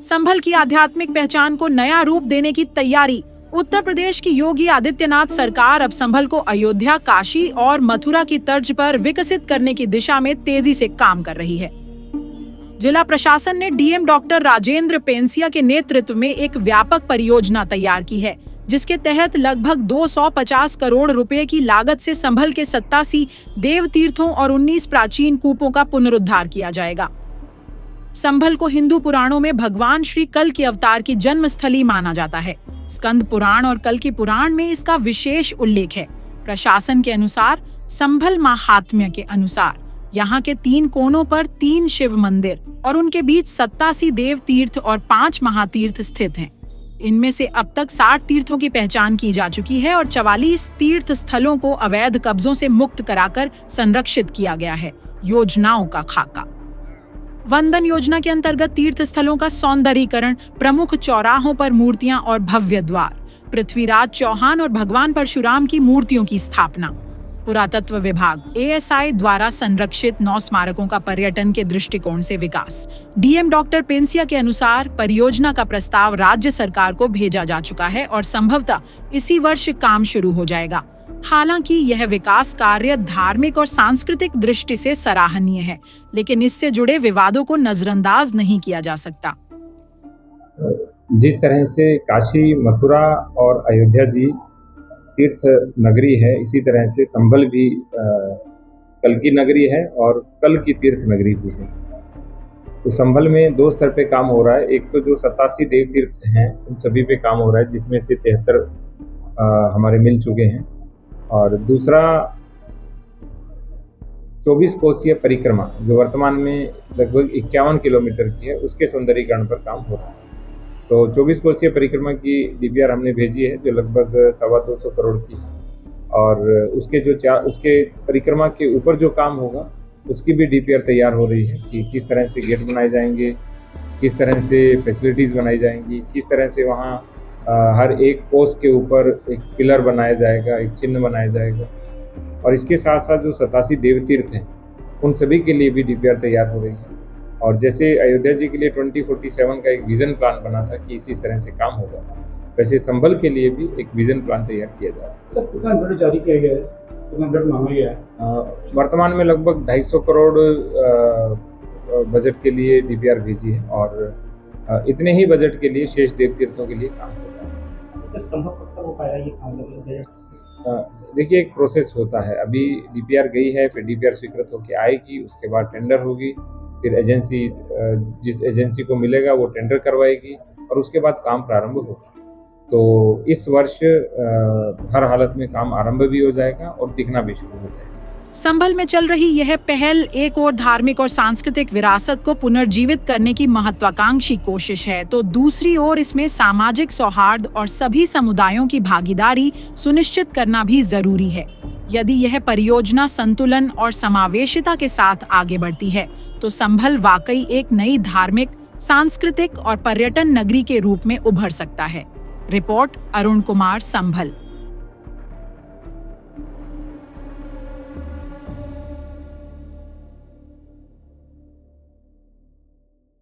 संभल की आध्यात्मिक पहचान को नया रूप देने की तैयारी। उत्तर प्रदेश की योगी आदित्यनाथ सरकार अब संभल को अयोध्या, काशी और मथुरा की तर्ज पर विकसित करने की दिशा में तेजी से काम कर रही है। जिला प्रशासन ने डीएम डॉक्टर राजेंद्र पेंसिया के नेतृत्व में एक व्यापक परियोजना तैयार की है, जिसके तहत लगभग 250 करोड़ रुपए की लागत से संभल के 87 देव तीर्थों और 19 प्राचीन कूपों का पुनरुद्धार किया जाएगा। संभल को हिंदू पुराणों में भगवान श्री कल के अवतार की जन्मस्थली माना जाता है। स्कंद पुराण और कल्कि पुराण में इसका विशेष उल्लेख है। प्रशासन के अनुसार संभल महात्म्य के अनुसार यहाँ के 3 कोनों पर 3 शिव मंदिर और उनके बीच 87 देव तीर्थ और 5 महातीर्थ स्थित हैं। इनमें से अब तक 60 तीर्थों की पहचान की जा चुकी है और 44 तीर्थ स्थलों को अवैध कब्जों से मुक्त कराकर संरक्षित किया गया है। योजनाओं का खाका। वंदन योजना के अंतर्गत तीर्थ स्थलों का सौंदर्यीकरण, प्रमुख चौराहों पर मूर्तियां और भव्य द्वार, पृथ्वीराज चौहान और भगवान परशुराम की मूर्तियों की स्थापना। पुरातत्व विभाग एएसआई द्वारा संरक्षित 9 स्मारकों का पर्यटन के दृष्टिकोण से विकास। डीएम डॉक्टर पेंसिया के अनुसार परियोजना का प्रस्ताव राज्य सरकार को भेजा जा चुका है और संभवतः इसी वर्ष काम शुरू हो जाएगा। हालांकि यह विकास कार्य धार्मिक और सांस्कृतिक दृष्टि से सराहनीय है, लेकिन इससे जुड़े विवादों को नजरअंदाज नहीं किया जा सकता। जिस तरह से काशी, मथुरा और अयोध्या जी तीर्थ नगरी है, इसी तरह से संभल भी कल की नगरी है और कल की तीर्थ नगरी भी है। तो संभल में 2 स्तर पे काम हो रहा है। एक तो जो 87 देव तीर्थ हैं उन सभी पे काम हो रहा है, जिसमें से 73 हमारे मिल चुके हैं, और दूसरा 24 कोसीय परिक्रमा जो वर्तमान में लगभग 51 किलोमीटर की है, उसके सौंदर्यीकरण पर काम हो रहा है। तो 24 कोसीय परिक्रमा की डीपीआर हमने भेजी है, जो लगभग 225 करोड़ की है, और उसके परिक्रमा के ऊपर जो काम होगा उसकी भी डीपीआर तैयार हो रही है कि किस तरह से गेट बनाए जाएंगे, किस तरह से फैसिलिटीज़ बनाई जाएंगी, किस तरह से वहाँ हर एक पोस्ट के ऊपर एक पिलर बनाया जाएगा, एक चिन्ह बनाया जाएगा। और इसके साथ साथ जो 87 देव तीर्थ हैं उन सभी के लिए भी डीपीआर तैयार हो रही है। और जैसे अयोध्या जी के लिए 2047 का एक विजन प्लान बना था कि इसी तरह से काम होगा, वैसे संभल के लिए भी एक विजन प्लान तैयार किया जा रहा है। सर, कितना बजट जारी किया गया है? कितना बजट मांगा गया है? वर्तमान में लगभग 250 करोड़ बजट के लिए डीपीआर भेजी है, और इतने ही बजट के लिए शेष देव तीर्थों के लिए काम हो रहा है। सर, संभव कब तक हो पाएगा ये काम? देखिए, एक प्रोसेस होता है। अभी डीपीआर गई है, फिर डीपीआर स्वीकृत होकर आएगी, उसके बाद टेंडर होगी, फिर एजेंसी जिस एजेंसी को मिलेगा वो टेंडर करवाएगी और उसके बाद काम प्रारंभ होगा। तो इस वर्ष हर हालत में काम आरंभ भी हो जाएगा और दिखना भी शुरू हो जाएगा। संभल में चल रही यह पहल एक और धार्मिक और सांस्कृतिक विरासत को पुनर्जीवित करने की महत्वाकांक्षी कोशिश है, तो दूसरी ओर इसमें सामाजिक सौहार्द और सभी समुदायों की भागीदारी सुनिश्चित करना भी जरूरी है। यदि यह परियोजना संतुलन और समावेशिता के साथ आगे बढ़ती है तो संभल वाकई एक नई धार्मिक, सांस्कृतिक और पर्यटन नगरी के रूप में उभर सकता है। रिपोर्ट अरुण कुमार, संभल।